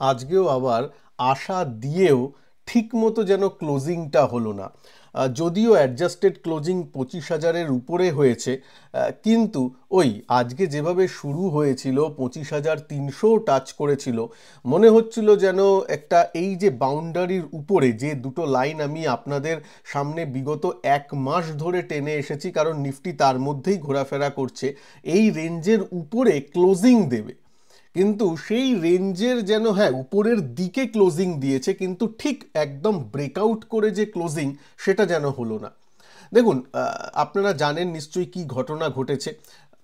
আজকেও আবার আশা দিয়েও ঠিকমতো যেন ক্লোজিংটা হলো না। যদিও অ্যাডজাস্টেড ক্লোজিং 25,000-এর উপরে হয়েছে, কিন্তু ওই আজকে যেভাবে শুরু হয়েছিল 25,300 টাচ করেছিল, মনে হচ্ছিল যেন একটা এই যে বাউন্ডারির উপরে যে দুটো লাইন আমি আপনাদের সামনে বিগত 1 মাস ধরে টেনে এসেছি, কারণ নিফটি তার মধ্যেই ঘোরাফেরা করছে, এই রেঞ্জের উপরে ক্লোজিং দেবে। কিন্তু সেই রেঞ্জের যেন হ্যাঁ উপরের দিকে ক্লোজিং দিয়েছে, কিন্তু ঠিক একদম ব্রেকআউট করে যে ক্লোজিং সেটা যেন হলো না। দেখুন, আপনারা জানেন নিশ্চয়ই কি ঘটনা ঘটেছে,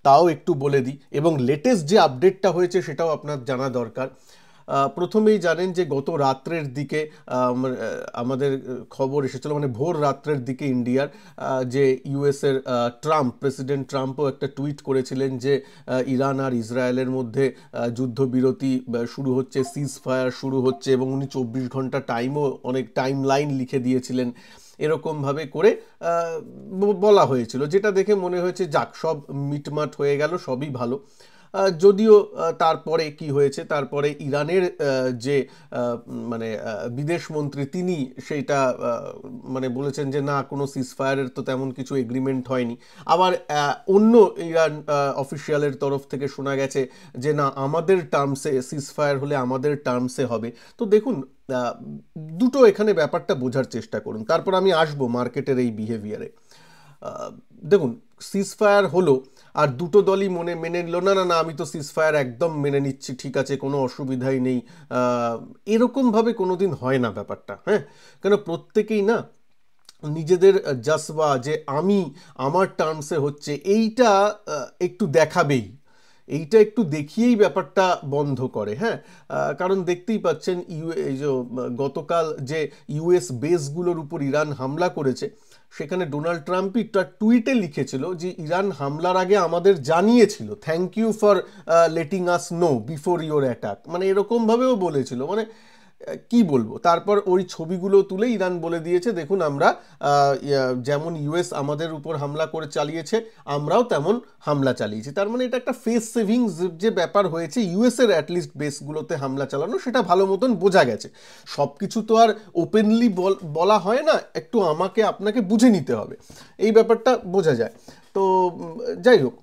তাও একটু বলে দিই, এবং লেটেস্ট যে আপডেটটা হয়েছে সেটাও আপনার জানা দরকার। প্রথমেই জানেন যে গত রাত্রের দিকে আমাদের খবর এসেছিল, মানে ভোর রাত্রের দিকে ইন্ডিয়ার, যে ইউএসের প্রেসিডেন্ট ট্রাম্পও একটা টুইট করেছিলেন যে ইরান আর ইসরায়েলের মধ্যে যুদ্ধবিরতি শুরু হচ্ছে, সিজ ফায়ার শুরু হচ্ছে, এবং উনি 24 ঘন্টা টাইমও অনেক টাইম লাইন লিখে দিয়েছিলেন। এরকমভাবে করে বলা হয়েছিল, যেটা দেখে মনে হয়েছে যাক সব মিটমাট হয়ে গেল, সবই ভালো। যদিও তারপরে কি হয়েছে, তারপরে ইরানের যে মানে বিদেশমন্ত্রী তিনি সেইটা মানে বলেছেন যে না, কোনো সিজফায়ারের তো তেমন কিছু এগ্রিমেন্ট হয়নি। আবার অন্য ইরান অফিসিয়ালের তরফ থেকে শোনা গেছে যে না, আমাদের টার্মসে সিজফায়ার হলে আমাদের টার্মসে হবে। তো দেখুন, দুটো এখানে ব্যাপারটা বোঝার চেষ্টা করুন, তারপর আমি আসবো মার্কেটের এই বিহেভিয়ারে। দেখুন, সিজফায়ার হলো, আর দুটো দলই মেনে নিল না না না আমি তো সিজফায়ার একদম মেনে নিচ্ছি, ঠিক আছে, কোনো অসুবিধাই নেই। এরকমভাবে কোনো দিন হয় না ব্যাপারটা, হ্যাঁ। কেন প্রত্যেকেই না নিজেদের জাসবা যে আমি আমার টার্মসে হচ্ছে এইটা একটু দেখাবেই, এইটা একটু দেখিয়েই ব্যাপারটা বন্ধ করে, হ্যাঁ। কারণ দেখতেই পাচ্ছেন এই যে গতকাল যে ইউএস বেসগুলোর উপর ইরান হামলা করেছে, সেখানে ডোনাল্ড ট্রাম্পই তার টুইটে লিখেছিল যে ইরান হামলার আগে আমাদের জানিয়েছিল, thank you for letting us know before your attack, মানে এরকমভাবেও বলেছিল। মানে কি বলবো, তারপর ওই ছবিগুলো তুলে ইরান বলে দিয়েছে দেখুন আমরা যেমন ইউএস আমাদের উপর হামলা করে চালিয়েছে, আমরাও তেমন হামলা চালিয়েছি। তার মানে এটা একটা ফেস সেভিংস যে ব্যাপার হয়েছে ইউএসের অ্যাটলিস্ট বেসগুলোতে হামলা চালানো, সেটা ভালো মতন বোঝা গেছে। সব কিছু তো আর ওপেনলি বলা হয় না, একটু আমাকে আপনাকে বুঝে নিতে হবে, এই ব্যাপারটা বোঝা যায়। তো যাই হোক,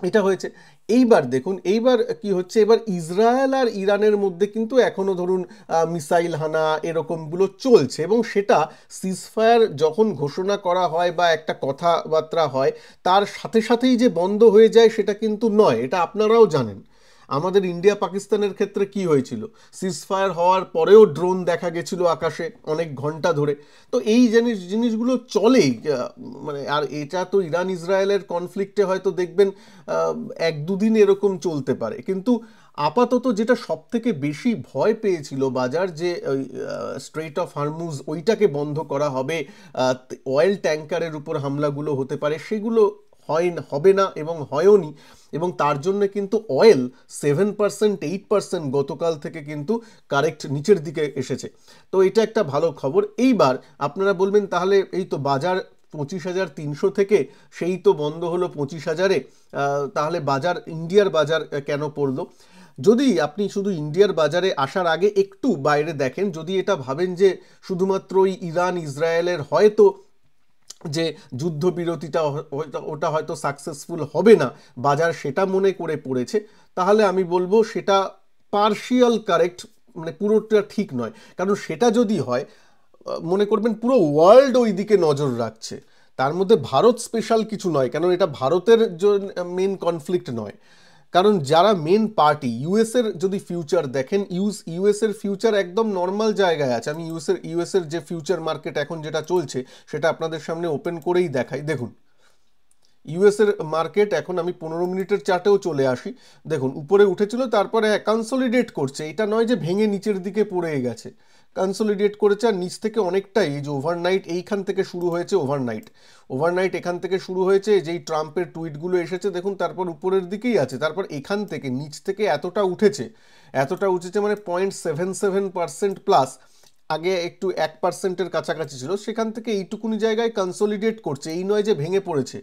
এটা হয়েছে। এইবার দেখুন, এইবার কি হচ্ছে, এবার ইসরায়েল আর ইরানের মধ্যে কিন্তু এখনো ধরুন মিসাইল হানা এরকমগুলো চলছে, এবং সেটা সিজফায়ার যখন ঘোষণা করা হয় বা একটা কথাবার্তা হয় তার সাথে সাথেই যে বন্ধ হয়ে যায় সেটা কিন্তু নয়, এটা আপনারাও জানেন। আমাদের ইন্ডিয়া পাকিস্তানের ক্ষেত্রে কি হয়েছিল, সিজফায়ার হওয়ার পরেও ড্রোন দেখা গেছিল আকাশে অনেক ঘন্টা ধরে। তো এই জিনিসগুলো চলেই, মানে আর এটা তো ইরান ইসরায়েলের কনফ্লিক্টে হয়তো দেখবেন 1-2 দিন এরকম চলতে পারে, কিন্তু আপাতত যেটা সব থেকে বেশি ভয় পেয়েছিল বাজার, যে স্ট্রেট অফ হরমুজ ওইটাকে বন্ধ করা হবে, অয়েল ট্যাঙ্কারের উপর হামলাগুলো হতে পারে, সেগুলো হবে না এবং হয়ওনি। এবং তার জন্য কিন্তু অয়েল 7% 8% গতকাল থেকে কিন্তু কারেক্ট নিচের দিকে এসেছে। তো এটা একটা ভালো খবর। এইবার আপনারা বলবেন তাহলে এই তো বাজার 25,300 থেকে সেই তো বন্ধ হলো 25,000-এ, তাহলে বাজার ইন্ডিয়ার বাজার কেন পড়লো? যদি আপনি শুধু ইন্ডিয়ার বাজারে আসার আগে একটু বাইরে দেখেন, যদি এটা ভাবেন যে শুধুমাত্র ওই ইরান ইসরায়েলের হয়তো যে যুদ্ধবিরতিটা ওটা হয়তো সাকসেসফুল হবে না, বাজার সেটা মনে করে পড়েছে, তাহলে আমি বলবো সেটা পার্শিয়াল কারেক্ট, মানে পুরোটা ঠিক নয়। কারণ সেটা যদি হয়, মনে করবেন পুরো ওয়ার্ল্ড ওই দিকে নজর রাখছে, তার মধ্যে ভারত স্পেশাল কিছু নয়, কারণ এটা ভারতের মেন কনফ্লিক্ট নয়। কারণ যারা মেন পার্টি, ইউএসের যদি ফিউচার দেখেন, ইউএসের ফিউচার একদম নর্মাল জায়গায় আছে। আমি ইউএসের যে ফিউচার মার্কেট এখন যেটা চলছে সেটা আপনাদের সামনে ওপেন করেই দেখাই। দেখুন, ইউএসের মার্কেট এখন আমি 15 মিনিটের চার্টেও চলে আসি, দেখুন উপরে উঠেছিল, তারপরে কনসলিডেট করছে, এটা নয় যে ভেঙে নিচের দিকে পড়ে গেছে, কনসলিডেট করেছে। আর নিচ থেকে অনেকটাই, এই যে ওভারনাইট এইখান থেকে শুরু হয়েছে, ওভারনাইট এখান থেকে শুরু হয়েছে, যেই ট্রাম্পের টুইটগুলো এসেছে দেখুন, তারপর উপরের দিকেই আছে, তারপর এখান থেকে নিচ থেকে এতটা উঠেছে মানে 0.77% প্লাস। আগে একটু 1%-এর কাছাকাছি ছিল, সেখান থেকে এইটুকুনি জায়গায় কনসলিডেট করছে, এই নয় যে ভেঙে পড়েছে।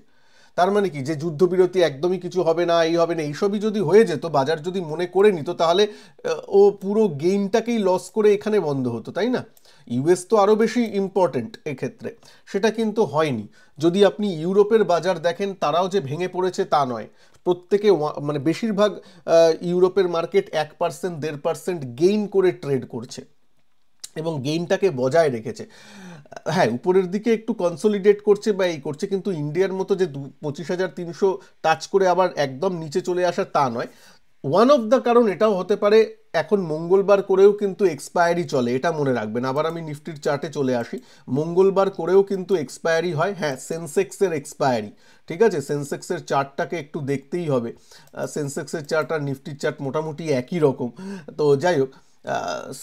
তার মানে কি যে যুদ্ধবিরতি একদমই কিছু হবে না, এই হবে না, এইসবই যদি হয়ে যেত, বাজার যদি মনে করে নিত, তাহলে ও পুরো গেমটাকেই লস করে এখানে বন্ধ হতো, তাই না? ইউএস তো আরও বেশি ইম্পর্টেন্ট এক্ষেত্রে, সেটা কিন্তু হয়নি। যদি আপনি ইউরোপের বাজার দেখেন, তারাও যে ভেঙে পড়েছে তা নয়, প্রত্যেকে মানে বেশিরভাগ ইউরোপের মার্কেট 1% 1.5% গেইন করে ট্রেড করছে এবং গেইনটাকে বজায় রেখেছে। হ্যাঁ, উপরের দিকে একটু কনসলিডেট করছে বা এই করছে, কিন্তু ইন্ডিয়ার মতো যে 25,300 টাচ করে আবার একদম নিচে চলে আসা তা নয়। ওয়ান অফ দ্য কারণ এটাও হতে পারে, এখন মঙ্গলবার করেও কিন্তু এক্সপায়ারি চলে, এটা মনে রাখবেন। আবার আমি নিফটির চার্টে চলে আসি, মঙ্গলবার করেও কিন্তু এক্সপায়ারি হয়। হ্যাঁ, সেন্সেক্সের এক্সপায়ারি, ঠিক আছে, সেন্সেক্সের চার্টটাকে একটু দেখতেই হবে। সেন্সেক্সের চার্ট আর নিফটির চার্ট মোটামুটি একই রকম। তো যাই হোক,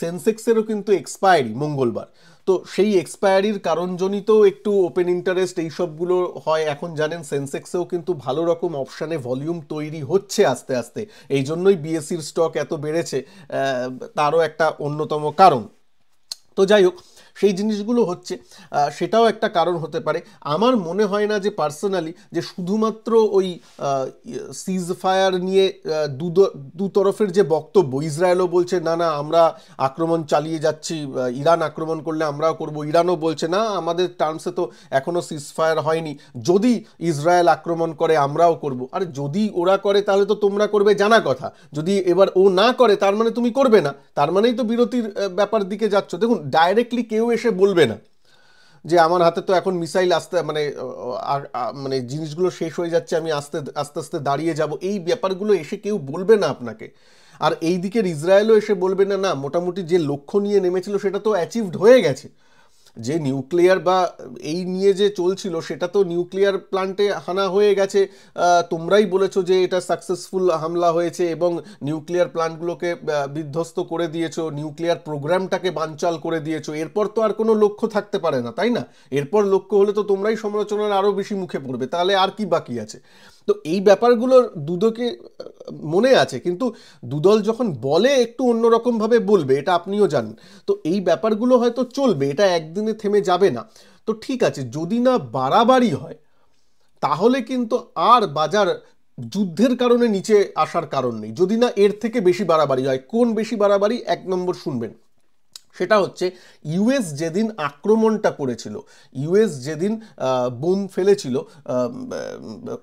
সেন্সেক্সেরও কিন্তু এক্সপায়ারি মঙ্গলবার, তো সেই এক্সপায়ারির কারণজনিত একটু ওপেন ইন্টারেস্ট এইসবগুলো হয়। এখন জানেন সেন্সেক্সেও কিন্তু ভালো রকম অপশানে ভলিউম তৈরি হচ্ছে আস্তে আস্তে, এই জন্যই বিএসসির স্টক এত বেড়েছে, তারও একটা অন্যতম কারণ। তো যাই হোক, সেই জিনিসগুলো হচ্ছে, সেটাও একটা কারণ হতে পারে। আমার মনে হয় না যে পার্সোনালি যে শুধুমাত্র ওই সিজ ফায়ার নিয়ে দু তরফের যে বক্তব্য, ইসরায়েলও বলছে না না আমরা আক্রমণ চালিয়ে যাচ্ছি, ইরান আক্রমণ করলে আমরাও করব, ইরানও বলছে না আমাদের টার্মসে তো এখনও সিজ ফায়ার হয়নি, যদি ইসরায়েল আক্রমণ করে আমরাও করব। আরে যদি ওরা করে তাহলে তো তোমরা করবে, জানা কথা। যদি এবার ও না করে তার মানে তুমি করবে না, তার মানেই তো বিরতির ব্যাপার দিকে যাচ্ছ। দেখুন, ডাইরেক্টলি কেউ এসে বলবে না যে আমার হাতে তো এখন মিসাইল আসতে মানে মানে জিনিসগুলো শেষ হয়ে যাচ্ছে, আমি আস্তে আস্তে আস্তে দাঁড়িয়ে যাব, এই ব্যাপারগুলো এসে কেউ বলবে না আপনাকে। আর এই দিকের ইসরায়েলও এসে বলবে না না মোটামুটি যে লক্ষ্য নিয়ে নেমেছিল সেটা তো অ্যাচিভড হয়ে গেছে, যে নিউক্লিয়ার বা এই নিয়ে যে চলছিল সেটা তো নিউক্লিয়ার প্ল্যান্টে হানা হয়ে গেছে, তোমরাই বলেছো যে এটা সাকসেসফুল হামলা হয়েছে এবং নিউক্লিয়ার প্ল্যান্টগুলোকে বিধ্বস্ত করে দিয়েছো, নিউক্লিয়ার প্রোগ্রামটাকে বানচাল করে দিয়েছো, এরপর তো আর কোনো লক্ষ্য থাকতে পারে না, তাই না? এরপর লক্ষ্য হলে তো তোমরাই সমালোচনার আরও বেশি মুখে পড়বে, তাহলে আর কি বাকি আছে? তো এই ব্যাপারগুলোর দুদকে মনে আছে, কিন্তু দুদল যখন বলে একটু অন্যরকমভাবে বলবে, এটা আপনিও জানেন। তো এই ব্যাপারগুলো হয়তো চলবে, এটা একদিনে থেমে যাবে না। তো ঠিক আছে, যদি না বাড়াবাড়ি হয় তাহলে কিন্তু আর বাজার যুদ্ধের কারণে নিচে আসার কারণ নেই। যদি না এর থেকে বেশি বাড়াবাড়ি হয়, কোন বেশি বাড়াবাড়ি, এক নম্বর শুনবেন, সেটা হচ্ছে ইউএস যেদিন আক্রমণটা করেছিল, ইউএস যেদিন বোম ফেলেছিল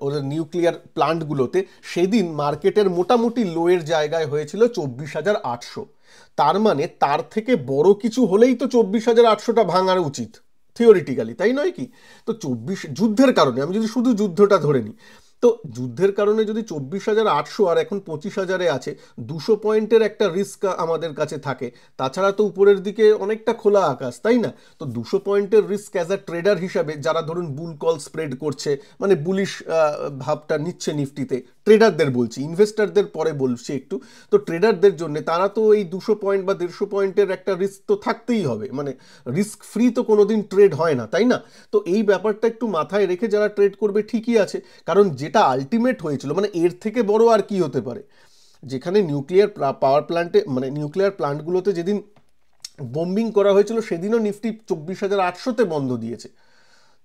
ওদের নিউক্লিয়ার প্লান্টগুলোতে, সেদিন মার্কেটের মোটামুটি লোয়ের জায়গায় হয়েছিল 24,800। তার মানে তার থেকে বড় কিছু হলেই তো 24,800টা ভাঙার উচিত থিওরিটিক্যালি, তাই নয় কি? তো যুদ্ধের কারণে, আমি যদি শুধু যুদ্ধটা ধরে নিই, তো যুদ্ধের কারণে যদি 24,800 আর এখন 25,000-এ আছে, 200 পয়েন্টের একটা রিস্ক আমাদের কাছে থাকে। তাছাড়া তো উপরের দিকে অনেকটা খোলা আকাশ, তাই না? তো 200 পয়েন্টের রিস্ক অ্যাজ আ ট্রেডার হিসাবে, যারা ধরুন বুল কল স্প্রেড করছে, মানে বুলিশ ভাবটা নিচ্ছে নিফটিতে, ট্রেডারদের বলছি, ইনভেস্টারদের পরে বলছি একটু, তো ট্রেডারদের জন্য তারা তো এই 200 পয়েন্ট বা 150 পয়েন্টের একটা রিস্ক তো থাকতেই হবে, মানে রিস্ক ফ্রি তো কোনোদিন ট্রেড হয় না, তাই না? তো এই ব্যাপারটা একটু মাথায় রেখে যারা ট্রেড করবে ঠিকই আছে, কারণ যেটা আলটিমেট হয়েছিল, মানে এর থেকে বড় আর কি হতে পারে, যেখানে নিউক্লিয়ার পাওয়ার প্ল্যান্টে, মানে নিউক্লিয়ার প্ল্যান্টগুলোতে যেদিন বোম্বিং করা হয়েছিল সেদিনও নিফটি 24,800-তে বন্ধ দিয়েছে।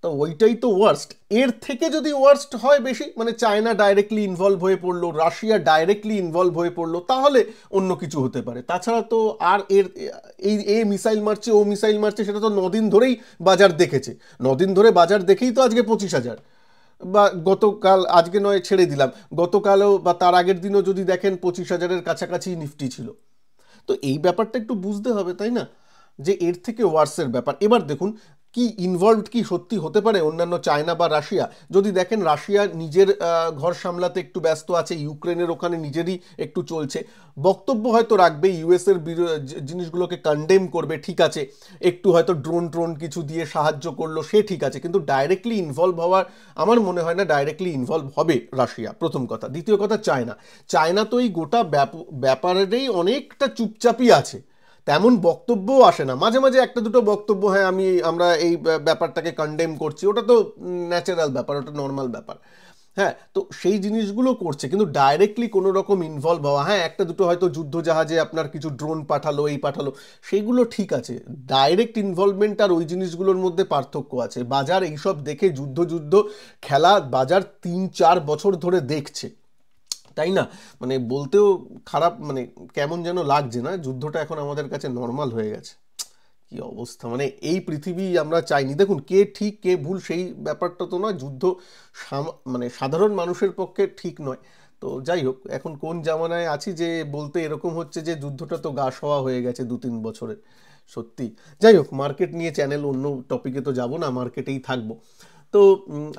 তো ওইটাই তো ওয়ার্স্ট। এর থেকে যদি ওয়ার্স্ট হয় বেশি, মানে চায়না ডাইরেক্টলি ইনভলভ হয়ে পড়লো, রাশিয়া ডাইরেক্টলি ইনভলভ হয়ে পড়লো, তাহলে অন্য কিছু হতে পারে। তাছাড়া তো আর এর এই এ মিসাইল মারছে, ও মিসাইল মারছে, সেটা তো 9 দিন ধরেই বাজার দেখেছে, 9 দিন ধরে বাজার দেখেই তো আজকে 25,000, বা গতকাল, আজকে নয় ছেড়ে দিলাম, গতকালও বা তার আগের দিনও যদি দেখেন 25,000-এর কাছাকাছি নিফটি ছিল। তো এই ব্যাপারটা একটু বুঝতে হবে, তাই না, যে এর থেকে ওয়ার্সের ব্যাপার। এবার দেখুন কি ইনভলভড কি সত্যি হতে পারে অন্যান্য চায়না বা রাশিয়া। যদি দেখেন রাশিয়া নিজের ঘর সামলাতে একটু ব্যস্ত আছে, ইউক্রেনের ওখানে নিজেরই একটু চলছে, বক্তব্য হয়তো রাখবে, ইউএসের জিনিসগুলোকে কন্ডেম করবে, ঠিক আছে, একটু হয়তো ড্রোন কিছু দিয়ে সাহায্য করলো, সে ঠিক আছে, কিন্তু ডাইরেক্টলি ইনভলভ হওয়ার আমার মনে হয় না ডাইরেক্টলি ইনভলভ হবে রাশিয়া, প্রথম কথা। দ্বিতীয় কথা, চায়না তো এই গোটা ব্যাপারেরই অনেকটা চুপচাপই আছে, তেমন বক্তব্যও আসে না, মাঝে মাঝে একটা দুটো বক্তব্য, হ্যাঁ আমরা এই ব্যাপারটাকে কন্ডেম করছি, ওটা তো ন্যাচারাল ব্যাপার, ওটা নর্মাল ব্যাপার। হ্যাঁ, তো সেই জিনিসগুলো করছে, কিন্তু ডাইরেক্টলি কোনো রকম ইনভলভ হওয়া, হ্যাঁ একটা দুটো হয়তো যুদ্ধ জাহাজে আপনার কিছু ড্রোন পাঠালো, এই পাঠালো, সেইগুলো ঠিক আছে। ডাইরেক্ট ইনভলভমেন্ট আর ওই জিনিসগুলোর মধ্যে পার্থক্য আছে। বাজার এইসব দেখে যুদ্ধ যুদ্ধ খেলা বাজার 3-4 বছর ধরে দেখছে, তাই না? মানে বলতেও খারাপ, মানে কেমন যেন লাগছে না, যুদ্ধটা এখন আমাদের কাছে নর্মাল হয়ে গেছে। কি অবস্থা, মানে এই পৃথিবী আমরা চাইনি। দেখুন, কে ঠিক কে ভুল সেই ব্যাপারটা তো নয়, যুদ্ধ মানে সাধারণ মানুষের পক্ষে ঠিক নয়। তো যাই হোক, এখন কোন জামানায় আছি যে বলতে এরকম হচ্ছে যে যুদ্ধটা তো গা সওয়া হয়ে গেছে 2-3 বছরে, সত্যি। যাই হোক, মার্কেট নিয়ে চ্যানেল, অন্য টপিকে তো যাব না, মার্কেটেই থাকবো। তো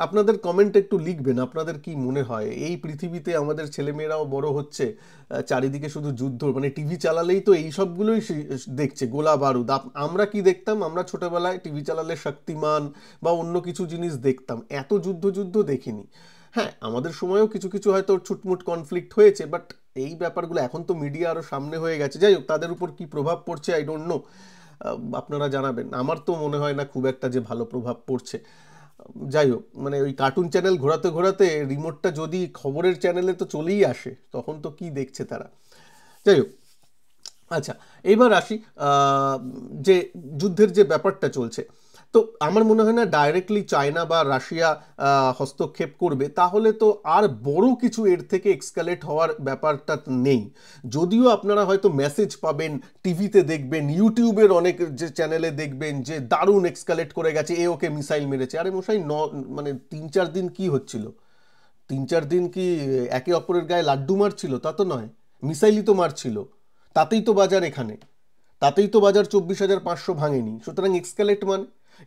আপনাদের কমেন্ট একটু লিখবেন, আপনাদের কি মনে হয় এই পৃথিবীতে আমাদের ছেলেমেয়েরাও বড় হচ্ছে, চারিদিকে শুধু যুদ্ধ, মানে টিভি চালালেই তো এই সবগুলোই দেখছে, গোলা বারুদ। আমরা কি দেখতাম? আমরা ছোটবেলায় টিভি চালালে শক্তিমান বা অন্য কিছু জিনিস দেখতাম, এত যুদ্ধ যুদ্ধ দেখিনি। হ্যাঁ, আমাদের সময়েও কিছু কিছু হয়তো ছুটমুট কনফ্লিক্ট হয়েছে, বাট এই ব্যাপারগুলো এখন তো মিডিয়া আরও সামনে হয়ে গেছে। যাই হোক, তাদের উপর কি প্রভাব পড়ছে আই ডোন্ট নো, আপনারা জানাবেন। আমার তো মনে হয় না খুব একটা যে ভালো প্রভাব পড়ছে। যাই হোক, মানে ওই কার্টুন চ্যানেল ঘোরাতে ঘোরাতে রিমোটটা যদি খবরের চ্যানেলে তো চলেই আসে, তখন তো কি দেখছে তারা। যাই হোক, আচ্ছা এবার আসি যে যুদ্ধের যে ব্যাপারটা চলছে। তো আমার মনে হয় না ডাইরেক্টলি চায়না বা রাশিয়া হস্তক্ষেপ করবে, তাহলে তো আর বড় কিছু এর থেকে এক্সকালেট হওয়ার ব্যাপারটা নেই। যদিও আপনারা হয়তো মেসেজ পাবেন, টিভিতে দেখবেন, ইউটিউবের অনেক যে চ্যানেলে দেখবেন যে দারুণ এক্সকালেট করে গেছে, এ ওকে মিসাইল মেরেছে। আরে মশাই, মানে 3-4 দিন কি হচ্ছিল? 3-4 দিন কি একে অপরের গায়ে লাড্ডু মারছিল? তা তো নয়, মিসাইলই তো মারছিল। তাতেই তো বাজার এখানে, তাতেই তো বাজার 24,500 ভাঙেনি। সুতরাং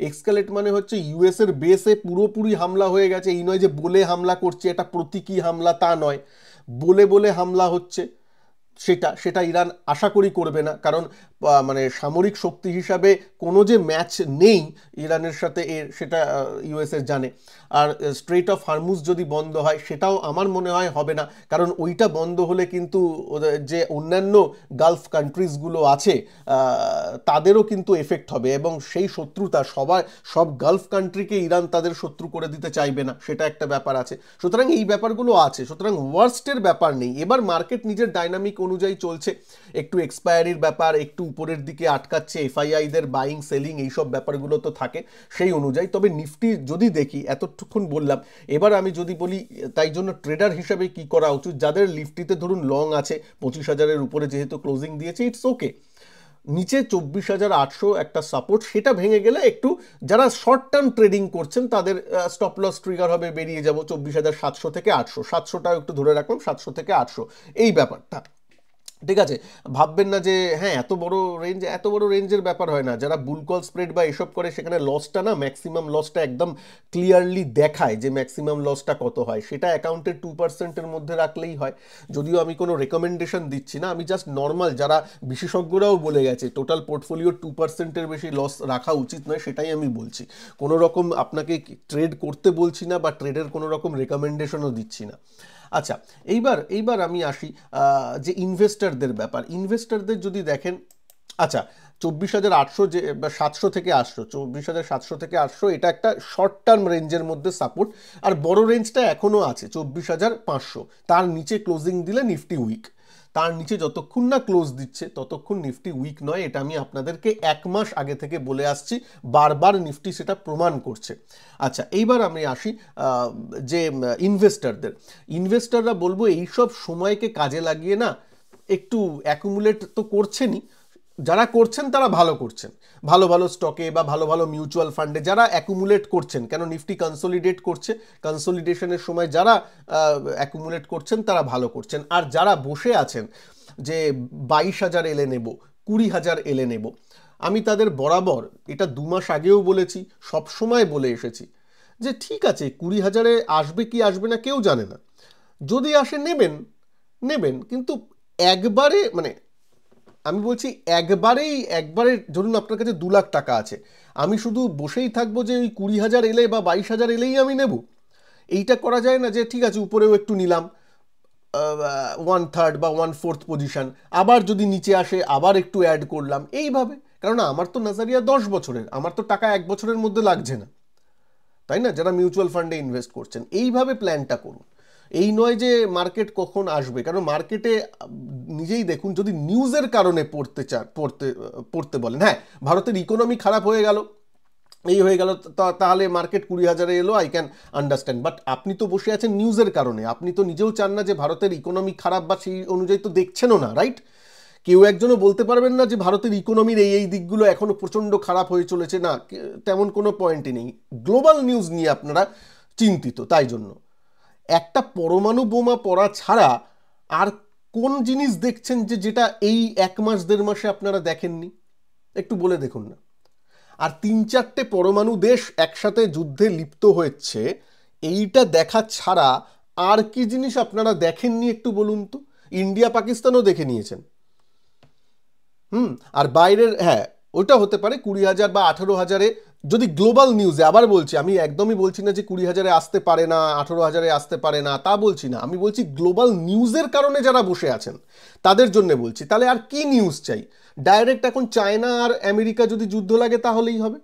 এক্সকালেট মানে হচ্ছে ইউএস এর বেসে পুরোপুরি হামলা হয়ে গেছে। এই নয় যে বলে হামলা করছে, এটা প্রতীকী হামলা, তা নয়, বলে বলে হামলা হচ্ছে। সেটা সেটা ইরান আশা করি করবে না, কারণ মানে সামরিক শক্তি হিসাবে কোনো যে ম্যাচ নেই ইরানের সাথে, সেটা ইউএসএ জানে। আর স্ট্রেট অফ হরমুজ যদি বন্ধ হয়, সেটাও আমার মনে হয় হবে না, কারণ ওইটা বন্ধ হলে কিন্তু যে অন্যান্য গালফ কান্ট্রিজগুলো আছে তাদেরও কিন্তু এফেক্ট হবে, এবং সেই শত্রুতা সব গালফ কান্ট্রিকে ইরান তাদের শত্রু করে দিতে চাইবে না, সেটা একটা ব্যাপার আছে। সুতরাং এই ব্যাপারগুলো আছে, সুতরাং ওয়ার্স্টের ব্যাপার নেই। এবার মার্কেট নিজের ডাইনামিক অনুযায়ী চলছে, একটু এক্সপায়ারির ব্যাপার, একটু উপরের দিকে আটকাচ্ছে, এফআইআইদের বাইং সেলিং এইসব ব্যাপারগুলো তো থাকে সেই অনুযায়ী। তবে নিফটি যদি দেখি, এতক্ষণ বললাম, এবার আমি যদি বলি তাই জন্য ট্রেডার হিসাবে কি করা উচিত, যাদের নিফটিতে ধরুন লং আছে 25,000-এর উপরে যেহেতু ক্লোজিং দিয়েছে, ইটস ওকে। নিচে 24,800 একটা সাপোর্ট, সেটা ভেঙে গেলে একটু, যারা শর্ট টার্ম ট্রেডিং করছেন তাদের স্টপ লস ট্রিগার হবে, বেরিয়ে যাব 24,700 থেকে 800, 700টাও একটু ধরে রাখলাম, 700 থেকে 800 এই ব্যাপারটা। ঠিক আছে, ভাববেন না যে হ্যাঁ এত বড় রেঞ্জের ব্যাপার হয় না। যারা বুল কল স্প্রেড বা এসব করে, সেখানে লসটা না, ম্যাক্সিমাম লসটা একদম ক্লিয়ারলি দেখায় যে ম্যাক্সিমাম লসটা কত হয়, সেটা অ্যাকাউন্টের 2%-এর মধ্যে রাখলেই হয়। যদিও আমি কোনো রেকমেন্ডেশন দিচ্ছি না, আমি জাস্ট নর্মাল, যারা বিশেষজ্ঞরাও বলে গেছে টোটাল পোর্টফোলিওর 2%-এর বেশি লস রাখা উচিত নয়, সেটাই আমি বলছি। কোনো রকম আপনাকে ট্রেড করতে বলছি না, বা ট্রেডের কোনো রকম রেকমেন্ডেশনও দিচ্ছি না। আচ্ছা, এইবার আমি আসি যে ইনভেস্টারদের ব্যাপার। ইনভেস্টারদের যদি দেখেন, আচ্ছা 24,800 যে 700 থেকে 800, 24,700 থেকে 800, এটা একটা শর্ট টার্ম রেঞ্জের মধ্যে সাপোর্ট। আর বড় রেঞ্জটা এখনও আছে 24,500, তার নিচে ক্লোজিং দিলে নিফটি উইক। তার নিচে যতক্ষণ না ক্লোজ দিচ্ছে ততক্ষণ নিফটি উইক নয়, এটা আমি আপনাদেরকে 1 মাস আগে থেকে বলে আসছি, বারবার নিফটি সেটা প্রমাণ করছে। আচ্ছা, এইবার আমি আসি যে ইনভেস্টাররা বলবো এইসব সময়কে কাজে লাগিয়ে না একটু অ্যাকুমুলেট তো করছেনই, যারা করছেন তারা ভালো করছেন, ভালো ভালো স্টকে বা ভালো ভালো মিউচুয়াল ফান্ডে যারা অ্যাকুমুলেট করছেন, কেন নিফটি কনসোলিডেট করছে, কনসোলিডেশনের সময় যারা অ্যাকুমুলেট করছেন তারা ভালো করছেন। আর যারা বসে আছেন যে 22,000 এলে নেব, 20,000 এলে নেব, আমি তাদের বরাবর, এটা 2 মাস আগেও বলেছি, সব সময় বলে এসেছি যে ঠিক আছে, 20,000-এ আসবে কি আসবে না কেউ জানে না, যদি আসে নেবেন, কিন্তু একবারে, মানে আমি বলছি একবারে ধরুন আপনার কাছে 2 লাখ টাকা আছে, আমি শুধু বসেই থাকবো যে ওই 20,000 এলে বা 22,000 এলেই আমি নেব, এইটা করা যায় না। যে ঠিক আছে উপরেও একটু নিলাম 1/3 বা 1/4 পজিশন, আবার যদি নিচে আসে আবার একটু অ্যাড করলাম, এইভাবে। কারণ আমার তো নাজারিয়া 10 বছরের, আমার তো টাকা 1 বছরের মধ্যে লাগছে না, তাই না, যারা মিউচুয়াল ফান্ডে ইনভেস্ট করছেন এইভাবে প্ল্যানটা করুন। এই নয় যে মার্কেট কখন আসবে, কারণ মার্কেটে নিজেই দেখুন যদি নিউজের কারণে পড়তে বলেন, হ্যাঁ ভারতের ইকোনমি খারাপ হয়ে গেল, এই হয়ে গেল, তাহলে মার্কেট 20,000-এ এলো, আই ক্যান আন্ডারস্ট্যান্ড। বাট আপনি তো বসে আছেন নিউজের কারণে, আপনি তো নিজেও চান না যে ভারতের ইকোনমি খারাপ, বা সেই অনুযায়ী তো দেখছেনও না, রাইট? কেউ একজনও বলতে পারবেন না যে ভারতের ইকোনমির এই দিকগুলো এখনো প্রচণ্ড খারাপ হয়ে চলেছে, না তেমন কোনো পয়েন্টই নেই। গ্লোবাল নিউজ নিয়ে আপনারা চিন্তিত, তাই জন্য একটা পরমাণু বোমা পড়া ছাড়া আর কোন জিনিস দেখছেন যেটা এই 1 মাস 1.5 মাসে আপনারা দেখেননি? একটু বলে দেখুন না। আর 3-4টে পরমাণু দেশ একসাথে যুদ্ধে লিপ্ত হচ্ছে, এইটা দেখা ছাড়া আর কি জিনিস আপনারা দেখেননি একটু বলুন তো? ইন্ডিয়া পাকিস্তানও দেখে নিয়েছেন, আর বাইরের, হ্যাঁ ওটা হতে পারে 20,000 বা 18,000-এ, যদি গ্লোবাল নিউজে, আবার বলছি আমি একদমই বলছি না যে 20,000-এ আসতে পারে না, 18,000-এ আসতে পারে না, তা বলছি না, আমি বলছি গ্লোবাল নিউজের কারণে যারা বসে আছেন তাদের জন্য বলছি। তাহলে আর কি নিউজ চাই? ডাইরেক্ট এখন চায়না আর আমেরিকা যদি যুদ্ধ লাগে তাহলেই হবে,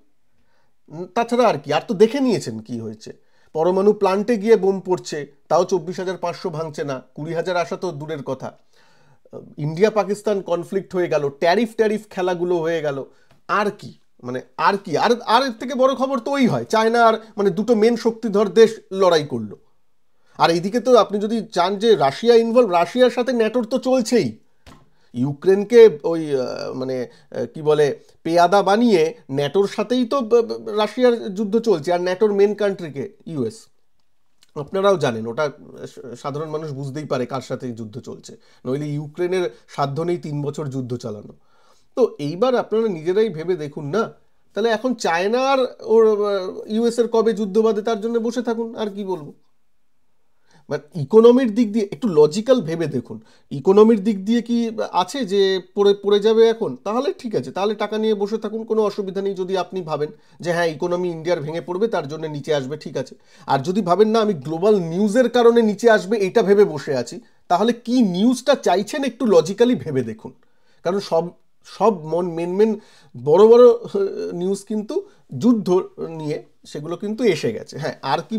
তাছাড়া আর কি? আর তো দেখে নিয়েছেন কি হয়েছে, পরমাণু প্লান্টে গিয়ে বোম পড়ছে, তাও 24,500 ভাঙছে না, 20,000 আসা তো দূরের কথা। ইন্ডিয়া পাকিস্তান কনফ্লিক্ট হয়ে গেল, ট্যারিফ খেলাগুলো হয়ে গেল, আর কি মানে আর কি? আর এর থেকে বড় খবর তো ওই হয়, চায়না আর মানে দুটো মেন শক্তিধর দেশ লড়াই করলো। আর এইদিকে তো আপনি যদি চান যে রাশিয়া ইনভলভ, রাশিয়ার সাথে ন্যাটোর তো চলছেই, ইউক্রেনকে ওই মানে কি বলে পেয়াদা বানিয়ে ন্যাটোর সাথেই তো রাশিয়ার যুদ্ধ চলছে, আর ন্যাটোর মেন কান্ট্রিকে ইউএস। আপনারাও জানেন ওটা, সাধারণ মানুষ বুঝতেই পারে কার সাথে যুদ্ধ চলছে, নইলে ইউক্রেনের সাধ্য নেই 3 বছর যুদ্ধ চালানো। তো এইবার আপনারা নিজেরাই ভেবে দেখুন না, তাহলে এখন চায়না আর ওর ইউএস এর কবে যুদ্ধ বাঁধে তার জন্য বসে থাকুন, আর কি বলবো। বাট ইকোনমির দিক দিয়ে একটু লজিক্যাল ভেবে দেখুন, ইকোনমির দিক দিয়ে কি আছে যে পড়ে যাবে এখন? তাহলে ঠিক আছে, তাহলে টাকা নিয়ে বসে থাকুন, কোনো অসুবিধা নেই। যদি আপনি ভাবেন যে হ্যাঁ ইকোনমি ইন্ডিয়ার ভেঙে পড়বে তার জন্য নিচে আসবে, ঠিক আছে। আর যদি ভাবেন না আমি গ্লোবাল নিউজের কারণে নিচে আসবে এটা ভেবে বসে আছি, তাহলে কি নিউজটা চাইছেন একটু লজিক্যালি ভেবে দেখুন। কারণ সব সব মেন বড় বড় নিউজ কিন্তু যুদ্ধ নিয়ে, সেগুলো কিন্তু এসে গেছে। হ্যাঁ আর কি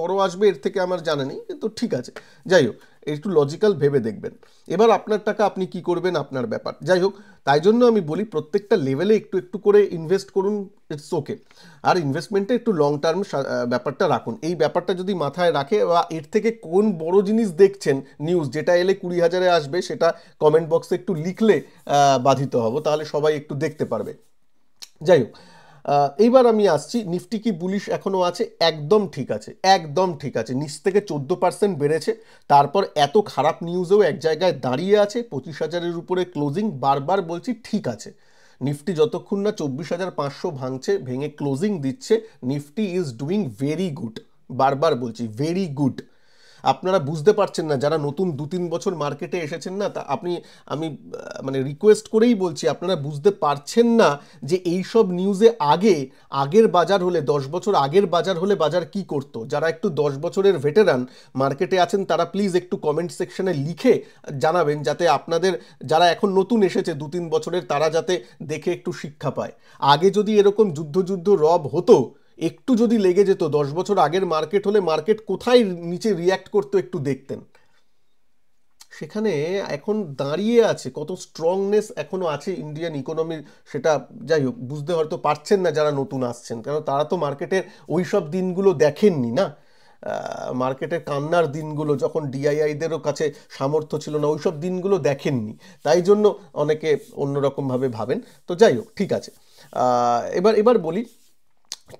বড় আসবে এর থেকে আমার জানা নেই, কিন্তু ঠিক আছে, যাই হোক একটু লজিক্যাল ভেবে দেখবেন। এবার আপনার টাকা আপনি কি করবেন আপনার ব্যাপার, যাই হোক। তাই জন্য আমি বলি প্রত্যেকটা লেভেলে একটু করে ইনভেস্ট করুন, ইটস ওকে। আর ইনভেস্টমেন্টে একটু লং টার্ম ব্যাপারটা রাখুন। এই ব্যাপারটা যদি মাথায় রাখে, বা এর থেকে কোন বড় জিনিস দেখছেন নিউজ যেটা এলে 20,000-এ আসবে, সেটা কমেন্ট বক্সে একটু লিখলে বাধিত হব, তাহলে সবাই একটু দেখতে পারবে। যাই হোক, এইবার আমি আসছি, নিফটি কি বুলিশ এখনও আছে? একদম ঠিক আছে, একদম ঠিক আছে। নিচ থেকে 14% বেড়েছে, তারপর এত খারাপ নিউজেও এক জায়গায় দাঁড়িয়ে আছে, 25,000-এর উপরে ক্লোজিং। বারবার বলছি ঠিক আছে, নিফটি যতক্ষণ না 24,500 ভাঙছে, ভেঙে ক্লোজিং দিচ্ছে, Nifty is doing very good. বারবার বলছি ভেরি গুড। আপনারা বুঝতে পারছেন না, যারা নতুন 2-3 বছর মার্কেটে এসেছেন না, তা আমি মানে রিকোয়েস্ট করেই বলছি, আপনারা বুঝতে পারছেন না যে এই সব নিউজে আগের বাজার হলে, 10 বছর আগের বাজার হলে বাজার কি করতো। যারা একটু 10 বছরের ভেটেরান মার্কেটে আছেন তারা প্লিজ একটু কমেন্ট সেকশনে লিখে জানাবেন, যাতে আপনাদের যারা এখন নতুন এসেছে 2-3 বছরের, তারা যাতে দেখে একটু শিক্ষা পায়। আগে যদি এরকম যুদ্ধ রব হতো, একটু যদি লেগে যেত, 10 বছর আগের মার্কেট হলে মার্কেট কোথায় নিচে রিয়্যাক্ট করতো একটু দেখতেন। সেখানে এখন দাঁড়িয়ে আছে, কত স্ট্রংনেস এখনো আছে ইন্ডিয়ান ইকোনমির, সেটা যাই হোক বুঝতে হয়তো পারছেন না যারা নতুন আসছেন, কারণ তারা তো মার্কেটের ওই সব দিনগুলো দেখেননি না, মার্কেটের কান্নার দিনগুলো, যখন ডিআইআইদেরও কাছে সামর্থ্য ছিল না, ওই সব দিনগুলো দেখেননি, তাই জন্য অনেকে অন্যরকমভাবে ভাবেন। তো যাই হোক ঠিক আছে, এবার বলি,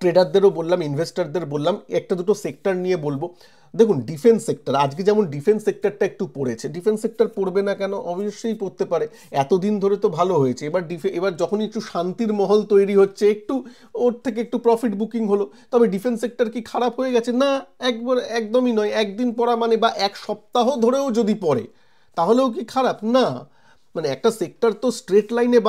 ট্রেডারদেরও বললাম, ইনভেস্টারদের বললাম, একটা দুটো সেক্টর নিয়ে বলবো। দেখুন ডিফেন্স সেক্টর, আজকে যেমন ডিফেন্স সেক্টরটা একটু পড়েছে, ডিফেন্স সেক্টর পড়বে না কেন? অবশ্যই পড়তে পারে, এতদিন ধরে তো ভালো হয়েছে। এবার যখন একটু শান্তির মহল তৈরি হচ্ছে, একটু ওর থেকে একটু প্রফিট বুকিং হলো, তবে ডিফেন্স সেক্টর কি খারাপ হয়ে গেছে? না, একদমই নয়। একদিন পড়া মানে, বা এক সপ্তাহ ধরেও যদি পড়ে তাহলেও কি খারাপ? না, মানে একটা সেক্টর তো স্ট্রেট লাইনে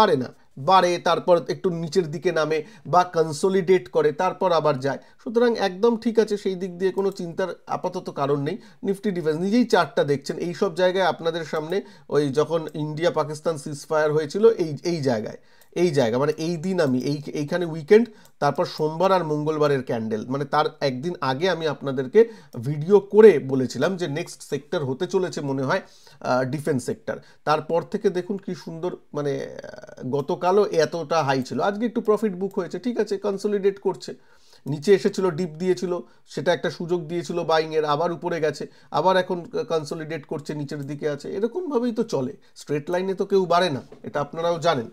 বাড়ে, তারপর একটু নিচের দিকে নামে, বা কনসোলিডেট করে, তারপর আবার যায়। সুতরাং একদম ঠিক আছে, সেই দিক দিয়ে কোনো চিন্তার আপাতত কারণ নেই। নিফটি ডিফেন্স নিজেই চার্টটা দেখছেন, এই সব জায়গায় আপনাদের সামনে, ওই যখন ইন্ডিয়া পাকিস্তান সিজফায়ার হয়েছিল এই জায়গায় এই জায়গা মানে এই দিন আমি এইখানে উইকেন্ড, তারপর সোমবার আর মঙ্গলবারের ক্যান্ডেল, মানে তার একদিন আগে আমি আপনাদেরকে ভিডিও করে বলেছিলাম যে নেক্সট সেক্টর হতে চলেছে মনে হয় ডিফেন্স সেক্টর। তারপর থেকে দেখুন কি সুন্দর, মানে গতকালও এতটা হাই ছিল, আজকে একটু প্রফিট বুক হয়েছে, ঠিক আছে, কনসলিডেট করছে, নিচে এসেছিল, ডিপ দিয়েছিল, সেটা একটা সুযোগ দিয়েছিল বাইংয়ের, আবার উপরে গেছে, আবার এখন কনসলিডেট করছে, নিচের দিকে আছে, এরকমভাবেই তো চলে, স্ট্রেট লাইনে তো কেউ বাড়ে না, এটা আপনারাও জানেন।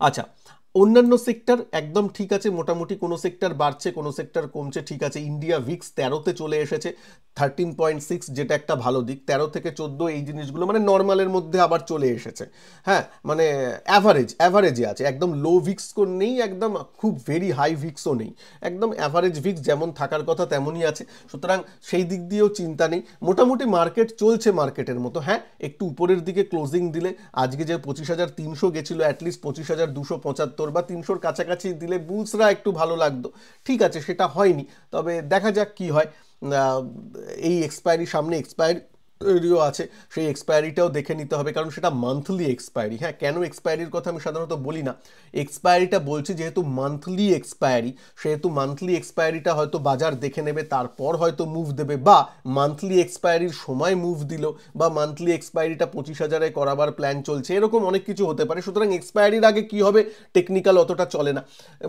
আচ্ছা, অন্যান্য সেক্টর একদম ঠিক আছে, মোটামুটি কোনো সেক্টর বাড়ছে, কোনো সেক্টর কমছে, ঠিক আছে। ইন্ডিয়া ভিক্স 13তে চলে এসেছে, 13.6, যেটা একটা ভালো দিক। 13 থেকে 14 এই জিনিসগুলো মানে নর্মালের মধ্যে আবার চলে এসেছে, হ্যাঁ, মানে অ্যাভারেজে আছে, একদম লো ভিক্স নেই, একদম খুব ভেরি হাই ভিক্সও নেই, একদম অ্যাভারেজ ভিক্স যেমন থাকার কথা তেমনই আছে। সুতরাং সেই দিক দিয়েও চিন্তা নেই, মোটামুটি মার্কেট চলছে মার্কেটের মতো। হ্যাঁ, একটু উপরের দিকে ক্লোজিং দিলে, আজকে যে 25,300 গেছিলো, অ্যাটলিস্ট 25,275 বা 300-র কাছাকাছি দিলে বুলসরা একটু ভালো লাগতো, ঠিক আছে, সেটা হয়নি, তবে দেখা যাক কি হয়। এই এক্সপায়ারি, সামনে এক্সপায়ারিও আছে, সেই এক্সপায়ারিটাও দেখে নিতে হবে, কারণ সেটা মান্থলি এক্সপায়ারি। হ্যাঁ, কেন এক্সপায়ারির কথা আমি সাধারণত বলি না, এক্সপায়ারিটা বলছি যেহেতু মান্থলি এক্সপায়ারি, সেহেতু মান্থলি এক্সপায়ারিটা হয়তো বাজার দেখে নেবে, তারপর হয়তো মুভ দেবে, বা মান্থলি এক্সপায়ারির সময় মুভ দিল, বা মান্থলি এক্সপায়ারিটা 25,000-এ করাবার প্ল্যান চলছে, এরকম অনেক কিছু হতে পারে। সুতরাং এক্সপায়ারির আগে কি হবে, টেকনিক্যাল অতটা চলে না,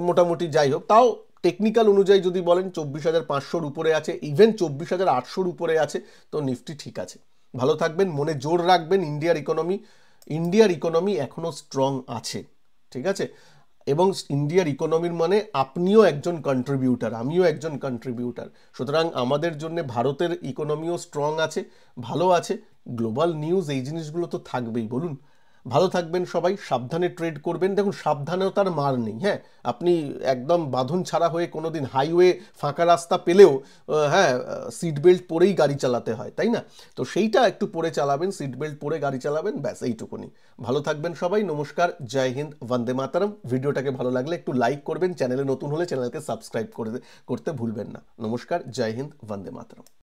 মোটামুটি যাই হোক, তাও টেকনিক্যাল অনুযায়ী যদি বলেন 24,500-র উপরে আছে, ইভেন 24,800-র উপরে আছে, তো নিফটি ঠিক আছে। ভালো থাকবেন, মনে জোর রাখবেন, ইন্ডিয়ার ইকোনমি এখনো স্ট্রং আছে, ঠিক আছে, এবং ইন্ডিয়ার ইকোনমির মানে আপনিও একজন কন্ট্রিবিউটার, আমিও একজন কন্ট্রিবিউটার। সুতরাং আমাদের জন্য ভারতের ইকোনমিও স্ট্রং আছে, ভালো আছে, গ্লোবাল নিউজ এই জিনিসগুলো তো থাকবেই, বলুন। ভালো থাকবেন সবাই, সাবধানে ট্রেড করবেন। দেখুন, সাবধানতার মার নেই, হ্যাঁ, আপনি একদম বাঁধন ছাড়া হয়ে কোনোদিন হাইওয়ে ফাঁকা রাস্তা পেলেও হ্যাঁ, সিট বেল্ট পরেই গাড়ি চালাতে হয়, তাই না? তো সেইটা একটু পরে চালাবেন, সিট বেল্ট পরে গাড়ি চালাবেন, ব্যাস এইটুকুনি। ভালো থাকবেন সবাই, নমস্কার, জয় হিন্দ, বন্দে মাতরম। ভিডিওটাকে ভালো লাগলে একটু লাইক করবেন, চ্যানেলে নতুন হলে চ্যানেলকে সাবস্ক্রাইব করতে ভুলবেন না। নমস্কার, জয় হিন্দ, বন্দে মাতরম।